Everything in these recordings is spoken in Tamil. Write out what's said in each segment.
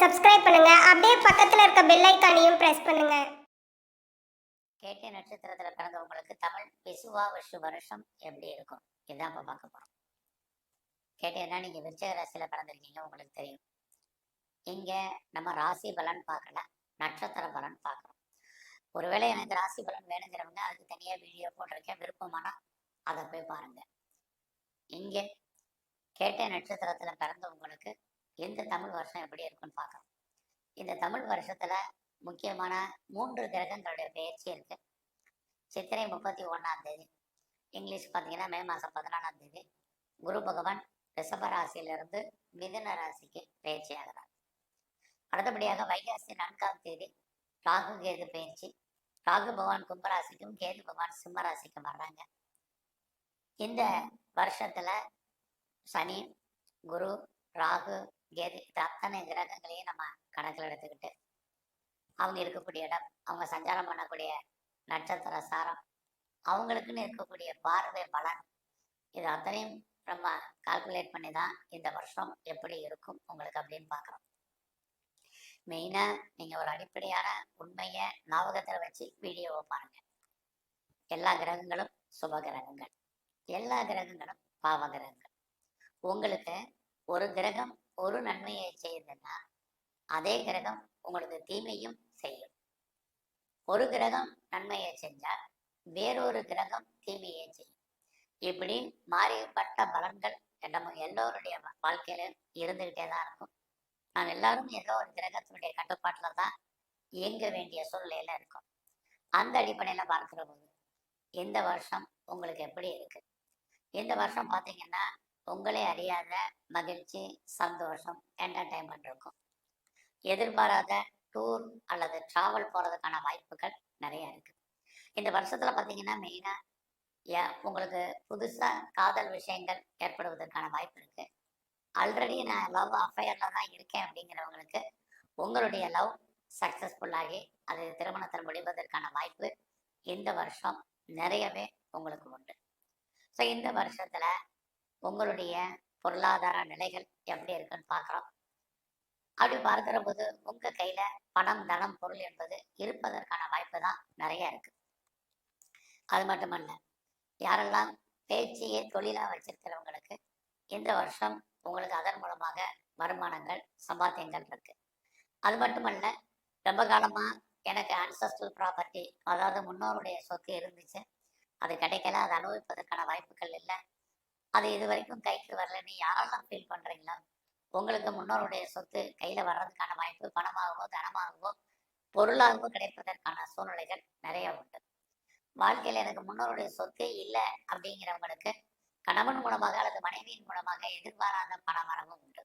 சப்ஸ்கிரைப் பண்ணுங்க. அப்படியே பக்கத்துல இருக்க பெல் ஐகானையும் பிரஸ் பண்ணுங்க. கேட்டை நட்சத்திரத்துல பிறந்தவங்களுக்கு தமிழ் விசுவா வருஷம் எப்படி இருக்கும் இதுதான் இப்ப பார்க்க போறோம். கேட்டேன்னா நீங்க விருச்சிக ராசியில பிறந்திருக்கீங்க, உங்களுக்கு தெரியும். இங்க நம்ம ராசி பலன் பார்க்கல, நட்சத்திர பலன் பார்க்கறோம். ஒருவேளை எனக்கு ராசி பலன் வேணுங்கிறவங்க அதுக்கு தனியா வீடியோ போட்டிருக்கேன், விருப்பமானா அதை போய் பாருங்க. இங்க கேட்டை நட்சத்திரத்துல பிறந்தவங்களுக்கு இந்த தமிழ் வருஷம் எப்படி இருக்குன்னு பார்க்கறோம். இந்த தமிழ் வருஷத்துல முக்கியமான 3 கிரகங்களுடைய பெயர்ச்சி இருக்கு. சித்திரை 31ஆம் தேதி, இங்கிலீஷ் பார்த்தீங்கன்னா மே மாதம் 14ஆம் தேதி குரு பகவான் ரிஷப ராசியிலிருந்து மிதுன ராசிக்கு பயிற்சி ஆகிறார். அடுத்தபடியாக வைகாசி 4ஆம் தேதி ராகு கேது பயிற்சி. ராகு பகவான் கும்பராசிக்கும் கேது பகவான் சிம்ம ராசிக்கும் வர்றாங்க. இந்த வருஷத்துல சனி, குரு, ராகு, கேது இது அத்தனை கிரகங்களையும் நம்ம கணக்கில் எடுத்துக்கிட்டு அவங்க இருக்கக்கூடிய இடம், அவங்க சஞ்சாரம் பண்ணக்கூடிய நட்சத்திர சாரம், அவங்களுக்குன்னு இருக்கக்கூடிய பார்வை பலன், இது அத்தனையும் நம்ம கால்குலேட் பண்ணி தான் இந்த வருஷம் எப்படி இருக்கும் உங்களுக்கு அப்படின்னு பார்க்குறோம். மெயினாக நீங்கள் ஒரு அடிப்படையான உண்மையை ஞாபகத்தில் வச்சு வீடியோவை பாருங்க. எல்லா கிரகங்களும் சுப கிரகங்கள், எல்லா கிரகங்களும் பாவ கிரகங்கள். உங்களுக்கு ஒரு கிரகம் ஒரு நன்மையை செய்யுதுன்னா அதே கிரகம் உங்களுக்கு தீமையும் செய்யும். ஒரு கிரகம் நன்மையை செஞ்சால் வேறொரு கிரகம் தீமையை செய்யும். இப்படி மாறிப்பட்ட பலன்கள் நம்ம எல்லோருடைய வாழ்க்கையில இருந்துகிட்டே தான் இருக்கும். நாம் எல்லாரும் ஏதோ ஒரு கிரகத்தினுடைய கட்டுப்பாட்டில் தான் இயங்க வேண்டிய சூழ்நிலையில இருக்கும். அந்த அடிப்படையில பார்க்கிற போது இந்த வருஷம் உங்களுக்கு எப்படி இருக்கு? இந்த வருஷம் பார்த்தீங்கன்னா உங்களே அறியாத மகிழ்ச்சி, சந்தோஷம், என்டர்டைன்மெண்ட் இருக்கும். எதிர்பாராத டூர் அல்லது டிராவல் போகிறதுக்கான வாய்ப்புகள் நிறைய இருக்கு. இந்த வருஷத்துல பார்த்தீங்கன்னா மெயினாக உங்களுக்கு புதுசாக காதல் விஷயங்கள் ஏற்படுவதற்கான வாய்ப்பு இருக்கு. ஆல்ரெடி நான் லவ் அஃபையரில் தான் இருக்கேன் அப்படிங்கிறவங்களுக்கு உங்களுடைய லவ் சக்ஸஸ்ஃபுல்லாகி அது திருமணத்தில் முடிவதற்கான வாய்ப்பு இந்த வருஷம் நிறையவே உங்களுக்கு உண்டு. ஸோ இந்த வருஷத்துல உங்களுடைய பொருளாதார நிலைகள் எப்படி இருக்குன்னு பார்க்குறோம். அப்படி பார்க்கிற போது உங்க கையில பணம், தனம், பொருள் என்பது இருப்பதற்கான வாய்ப்பு தான் நிறைய இருக்கு. அது மட்டுமல்ல, யாரெல்லாம் பேச்சையே தொழிலா வச்சிருக்கிறவங்களுக்கு இந்த வருஷம் உங்களுக்கு அதன் மூலமாக வருமானங்கள், சம்பாத்தியங்கள் இருக்கு. அது மட்டுமல்ல, ரொம்ப காலமா எனக்கு அன்செஸ்ட்ரல் ப்ராப்பர்ட்டி, அதாவது முன்னோருடைய சொத்து இருந்துச்சு, அது கிடைக்கல, அதை அனுபவிப்பதற்கான வாய்ப்புகள் இல்லை, அது இது வரைக்கும் கைக்கு வரலன்னு யாரெல்லாம் ஃபீல் பண்றீங்களோ உங்களுக்கு முன்னோருடைய சொத்து கையில வர்றதுக்கான வாய்ப்பு பணமாகவோ, தனமாகவோ, பொருளாகவோ கிடைப்பதற்கான சூழ்நிலைகள் நிறைய உண்டு. வாழ்க்கையில எனக்கு முன்னோருடைய சொத்தே இல்லை அப்படிங்கிறவங்களுக்கு கணவன் மூலமாக அல்லது மனைவியின் மூலமாக எதிர்பாராத பண வரவும் உண்டு.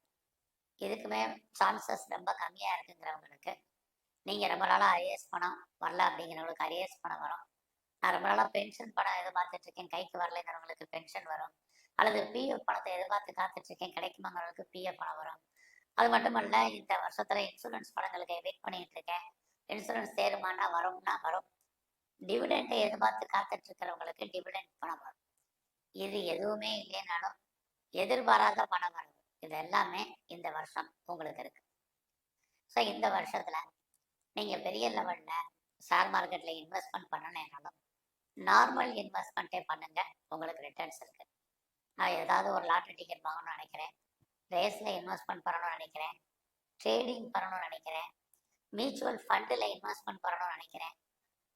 இதுக்குமே சான்சஸ் ரொம்ப கம்மியா இருக்குங்கிறவங்களுக்கு நீங்க ரொம்ப நாளா அரியர்ஸ் பணம் வரல அப்படிங்கிறவங்களுக்கு அரியர்ஸ் பணம் வரும். நான் ரொம்ப நாளா பென்ஷன் பணம் எதிர்பார்த்துட்டு இருக்கேன், கைக்கு வரலைங்கிறவங்களுக்கு பென்ஷன் வரும். அல்லது பிஎஃப் பணத்தை எதிர்பார்த்து காத்துட்டு இருக்கேன், கிடைக்குமாங்கிறவங்களுக்கு பிஎஃப் பணம் வரும். அது மட்டுமல்ல, இந்த வருஷத்துல இன்சூரன்ஸ் பணங்களுக்கு வெயிட் பண்ணிட்டு இருக்கேன், இன்சூரன்ஸ் தேருமானா வரும்னா வரும். டிவிடெண்டை எதிர்பார்த்து காத்துட்டு இருக்கிறவங்களுக்கு டிவிடெண்ட் பணம் வரும். இது எதுவுமே இல்லைனாலும் எதிர்பாராத பணம் வரும். இது எல்லாமே இந்த வருஷம் உங்களுக்கு இருக்கு. ஸோ இந்த வருஷத்துல நீங்க பெரிய லெவல்ல ஷேர் மார்க்கெட்ல இன்வெஸ்ட்மெண்ட் பண்ணணும்னாலும் நார்மல் இன்வெஸ்ட்மெண்ட்டே பண்ணுங்க, உங்களுக்கு ரிட்டர்ன்ஸ் இருக்கு. நான் ஏதாவது ஒரு லாட்டரி டிக்கெட் வாங்கணும்னு நினைக்கிறேன், ரேஸ்ல இன்வெஸ்ட்மெண்ட் பண்ணணும்னு நினைக்கிறேன், ட்ரேடிங் பண்ணணும்னு நினைக்கிறேன், மியூச்சுவல் ஃபண்டில் இன்வெஸ்ட்மெண்ட் பண்ணணும்னு நினைக்கிறேன்,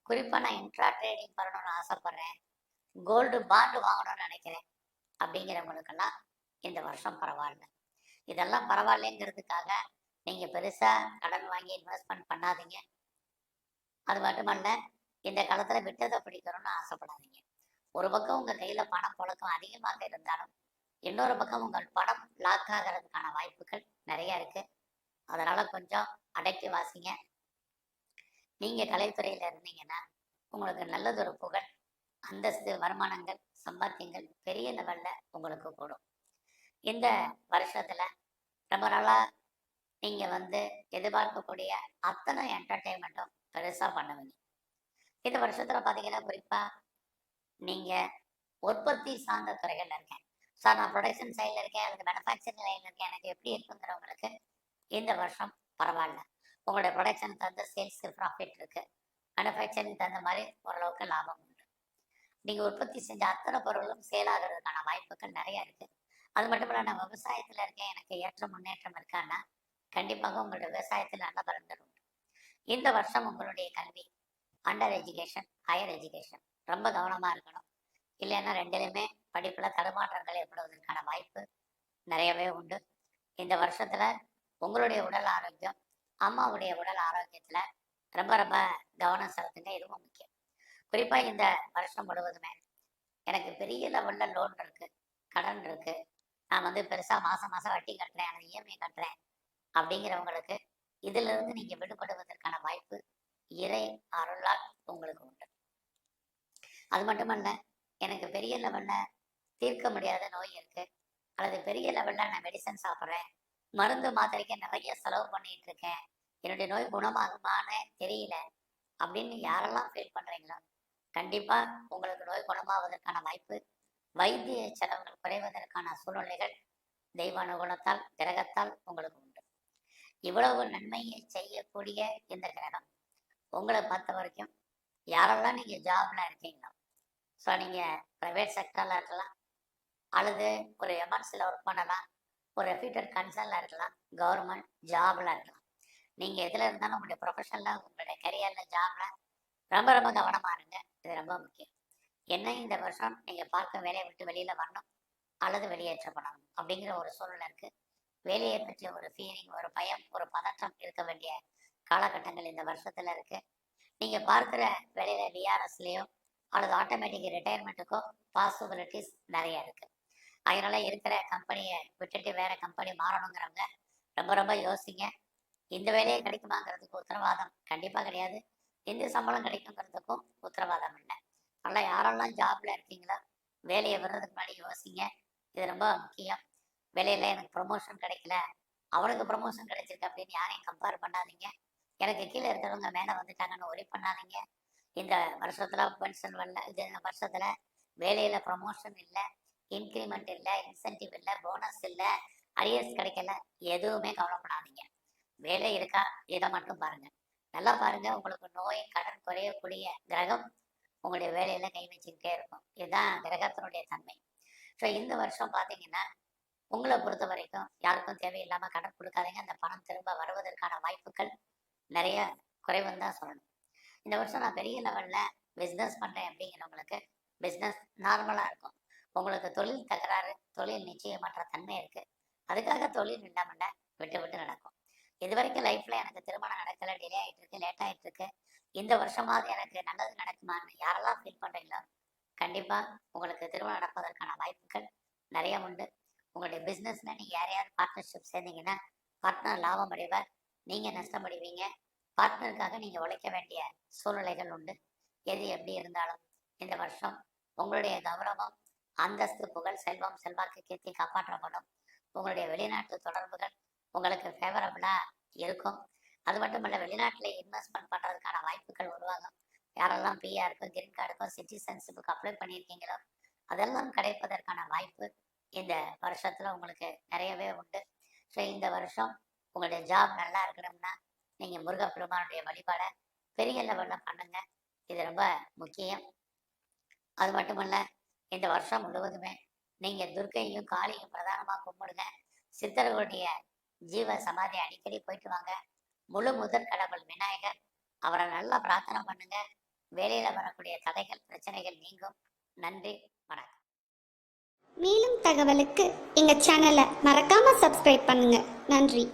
குறிப்பாக நான் இன்ட்ரா ட்ரேடிங் பண்ணணும்னு ஆசைப்படுறேன், கோல்டு பாண்டு வாங்கணும்னு நினைக்கிறேன் அப்படிங்கிறவங்களுக்கெல்லாம் இந்த வருஷம் பரவாயில்ல. இதெல்லாம் பரவாயில்லைங்கிறதுக்காக நீங்க பெருசா கடன் வாங்கி இன்வெஸ்ட்மெண்ட் பண்ணாதீங்க. அது மட்டுமல்ல, இந்த காலத்துல விட்டதை பிடிக்கணும்னு ஆசைப்படாதீங்க. ஒரு பக்கம் உங்க கையில பணம் புழக்கம் அதிகமாக இருந்தாலும் இன்னொரு பக்கம் உங்கள் பணம் லாக் ஆகிறதுக்கான வாய்ப்புகள் நிறைய இருக்கு. அதனால கொஞ்சம் அடக்கி வாசிங்க. நீங்க கலைத்துறையில இருந்தீங்கன்னா உங்களுக்கு நல்லதொரு புகழ், அந்தஸ்து, வருமானங்கள், சம்பாத்தியங்கள் பெரிய லெவல்ல உங்களுக்கு கூடும். இந்த வருஷத்துல ரொம்ப நாளா நீங்க எதிர்பார்க்கக்கூடிய அத்தனை என்டர்டெயின்மெண்ட்டும் பெருசா பண்ணுவீங்க. இந்த வருஷத்துல பாத்தீங்கன்னா குறிப்பா நீங்க உற்பத்தி சார்ந்த துறைகள்ல இருக்கேன் சார், நான் ப்ரொடக்ஷன் சைட்ல இருக்கேன் அல்லது மேனுஃபேக்சரிங் லைன்ல இருக்கேன், எனக்கு எப்படி இருக்குங்கிறவங்களுக்கு இந்த வருஷம் பரவாயில்ல. உங்களுடைய ப்ரொடக்ஷனுக்கு தகுந்த சேல்ஸு ப்ராஃபிட் இருக்கு. மேனுஃபேக்சரிங் தகுந்த மாதிரி ஓரளவுக்கு லாபம் உண்டு. நீங்கள் உற்பத்தி செஞ்ச அத்தனை பொருளும் சேல் ஆகிறதுக்கான வாய்ப்புகள் நிறைய இருக்கு. அது மட்டும் இல்லை, நான் விவசாயத்தில் இருக்கேன், எனக்கு ஏற்ற முன்னேற்றம் இருக்கான்னா கண்டிப்பாக உங்களுடைய விவசாயத்தில் நல்ல பலன்கள் உண்டு. இந்த வருஷம் உங்களுடைய கல்வி அண்டர் எஜுகேஷன், ஹையர் எஜுகேஷன் ரொம்ப கவனமாக இருக்கணும். இல்லைன்னா ரெண்டுலையுமே படிப்பில் தடுமாற்றங்கள் ஏற்படுவதற்கான வாய்ப்பு நிறையவே உண்டு. இந்த வருஷத்துல உங்களுடைய உடல் ஆரோக்கியம், அம்மாவுடைய உடல் ஆரோக்கியத்துல ரொம்ப ரொம்ப கவனம் செலுத்துங்க. இது ரொம்ப முக்கியம். குறிப்பா இந்த வருஷம் முழுவதுமே எனக்கு பெரிய லெவல்ல லோன் இருக்கு, கடன் இருக்கு, நான் பெருசா மாசம் மாசம் வட்டி கட்டுறேன், அது இஎம்ஐ கட்டுறேன் அப்படிங்கிறவங்களுக்கு இதுல இருந்து நீங்க விடுபடுவதற்கான வாய்ப்பு இறை அருளால் உங்களுக்கு உண்டு. அது மட்டுமல்ல, எனக்கு பெரிய லெவல்ல தீர்க்க முடியாத நோய் இருக்கு, அல்லது பெரிய லெவல்ல நான் மெடிசன் சாப்பிட்றேன், மருந்து மாத்திரைக்கு நிறைய செலவு பண்ணிட்டு இருக்கேன், என்னுடைய நோய் குணமாகுமான்னு தெரியல அப்படின்னு யாரெல்லாம் ஃபீல் பண்றீங்களோ கண்டிப்பா உங்களுக்கு நோய் குணமாவதற்கான வாய்ப்பு, வைத்திய செலவுகள் குறைவதற்கான சூழ்நிலைகள் தெய்வ அனுகூலத்தால், கிரகத்தால் உங்களுக்கு உண்டு. இவ்வளவு நன்மையை செய்யக்கூடிய இந்த கிரகம் உங்களை பார்த்த வரைக்கும் யாரெல்லாம் நீங்க ஜாப்ல இருக்கீங்களோ, ஸோ நீங்க பிரைவேட் செக்டர்ல இருக்கலாம், அல்லது ஒரு எம்என்சியில் ஒர்க் பண்ணலாம், ஒரு ரெப்யூட்டட் கன்சர்ன்ல இருக்கலாம், கவர்மெண்ட் ஜாப்ல இருக்கலாம். நீங்க எதுல இருந்தாலும் உங்களுடைய ப்ரொஃபஷன்ல, உங்களுடைய கரியர்ல, ஜாப்ல ரொம்ப ரொம்ப கவனமா இருங்க. இது ரொம்ப முக்கியம். என்ன இந்த வருஷம் நீங்க பார்க்க வேலையை விட்டு வெளியில வரணும் அல்லது வெளியேற்றப்படணும் அப்படிங்கிற ஒரு சூழ்நிலை இருக்கு. வேலையை பற்றிய ஒரு ஃபீலிங், ஒரு பயம், ஒரு பதற்றம் இருக்க வேண்டிய காலகட்டங்கள் இந்த வருஷத்துல இருக்கு. நீங்க பார்க்கிற வேலையில விஆர்எஸ்லயோ அல்லது ஆட்டோமேட்டிக் ரிட்டையர்மெண்ட்டுக்கோ பாசிபிலிட்டிஸ் நிறைய இருக்கு. அதனால இருக்கிற கம்பெனியை விட்டுட்டு வேற கம்பெனி மாறணுங்கிறவங்க ரொம்ப ரொம்ப யோசிங்க. இந்த வேலையை கிடைக்குமாங்கிறதுக்கு உத்தரவாதம் கண்டிப்பா கிடையாது. எந்த சம்பளம் கிடைக்குங்கிறதுக்கும் உத்தரவாதம் இல்லை. அதனால யாரெல்லாம் ஜாப்ல இருக்கீங்களோ வேலையை வர்றதுக்கு முன்னாடி யோசிங்க. இது ரொம்ப முக்கியம். வேலையில எனக்கு ப்ரொமோஷன் கிடைக்கல, அவனுக்கு ப்ரொமோஷன் கிடைச்சிருக்கு அப்படின்னு யாரையும் கம்பேர் பண்ணாதீங்க. எனக்கு கீழே இருக்கிறவங்க மேலே வந்துட்டாங்கன்னு ஒரே பண்ணாதீங்க. இந்த வருஷத்துல பென்ஷன் வரல, இந்த வருஷத்துல வேலையில ப்ரொமோஷன் இல்லை, இன்க்ரிமெண்ட் இல்லை, இன்சென்டிவ் இல்லை, போனஸ் இல்லை, அரியர்ஸ் கிடைக்கல, எதுவுமே கவலைப்படாதீங்க. வேலை இருக்கா இதை மட்டும் பாருங்க. நல்லா பாருங்க, உங்களுக்கு நோய் கடன் குறையக்கூடிய கிரகம் உங்களுடைய வேலையில கை வச்சுக்கிட்டே இருக்கும். இதுதான் கிரகத்தினுடைய தன்மை. ஸோ இந்த வருஷம் பார்த்தீங்கன்னா உங்களை பொறுத்த வரைக்கும் யாருக்கும் தேவையில்லாம கடன் கொடுக்காதீங்க. அந்த பணம் திரும்ப வருவதற்கான வாய்ப்புகள் நிறைய குறைவுன்னு தான் சொல்லணும். இந்த வருஷம் நான் பெரிய லெவல்ல பிஸ்னஸ் பண்றேன் அப்படிங்கிறவங்களுக்கு பிஸ்னஸ் நார்மலா இருக்கும். உங்களுக்கு தொழில் தகராறு, தொழில் நிச்சயமற்ற தன்மை இருக்கு. அதுக்காக தொழில் இல்லாமல விட்டு விட்டு நடக்கும். இது வரைக்கும் லைஃப்ல எனக்கு திருமணம் நடக்கல, டிலே ஆயிட்டு இருக்கு, லேட் ஆயிட்டு இருக்கு, இந்த வருஷமாவது எனக்கு நல்லது நடக்குமான்னு யாரெல்லாம் ஃபீல் பண்றீங்களோ கண்டிப்பா உங்களுக்கு திருமணம் நடப்பதற்கான வாய்ப்புகள் நிறைய உண்டு. உங்களுடைய பிசினஸ்ல நீங்க யாரையாவது பார்ட்னர்ஷிப் சேர்ந்தீங்கன்னா பார்ட்னர் லாபம் அடைவார், நீங்க நஷ்டமடைவீங்க. பார்ட்னருக்காக நீங்க உழைக்க வேண்டிய சூழ்நிலைகள் உண்டு. எது எப்படி இருந்தாலும் இந்த வருஷம் உங்களுடைய கௌரவம், அந்தஸ்து, புகழ், செல்வம், செல்வாக்கு, கீர்த்தி காப்பாற்றப்படும். உங்களுடைய வெளிநாட்டு தொடர்புகள் உங்களுக்கு ஃபேவரபிளா இருக்கும். அது மட்டும் இல்ல, வெளிநாட்டில் இன்வெஸ்ட்மெண்ட் பண்றதுக்கான வாய்ப்புகள் உருவாகும். யாரெல்லாம் பிஆருக்கும், கிரீன் கார்டுக்கும், சிட்டிசன்ஷிப்புக்கு அப்ளை பண்ணியிருக்கீங்களோ அதெல்லாம் கிடைப்பதற்கான வாய்ப்பு இந்த வருஷத்துல உங்களுக்கு நிறையவே உண்டு. ஸோ இந்த வருஷம் உங்களுடைய ஜாப் நல்லா இருக்கணும்னா நீங்க முருகப்பெருமானுடைய வழிபாடை பெரிய லெவல்ல பண்ணுங்க. இது ரொம்ப முக்கியம். அது மட்டுமல்ல, இந்த வருஷம் முழுவதுமே நீங்க துர்க்கையும் காளியும் பிரதானமா கும்பிடுங்க. சித்தர்களுடைய ஜீவ சமாதி அடிக்கடி போயிட்டு வாங்க. முழு முதற் கடவுள் விநாயகர், அவரை நல்லா பிரார்த்தனை பண்ணுங்க. வேலையில வரக்கூடிய தடைகள், பிரச்சனைகள் நீங்கும். நன்றி, வணக்கம். மேலும் தகவலுக்கு எங்க சேனலை மறக்காம சப்ஸ்கிரைப் பண்ணுங்க. நன்றி.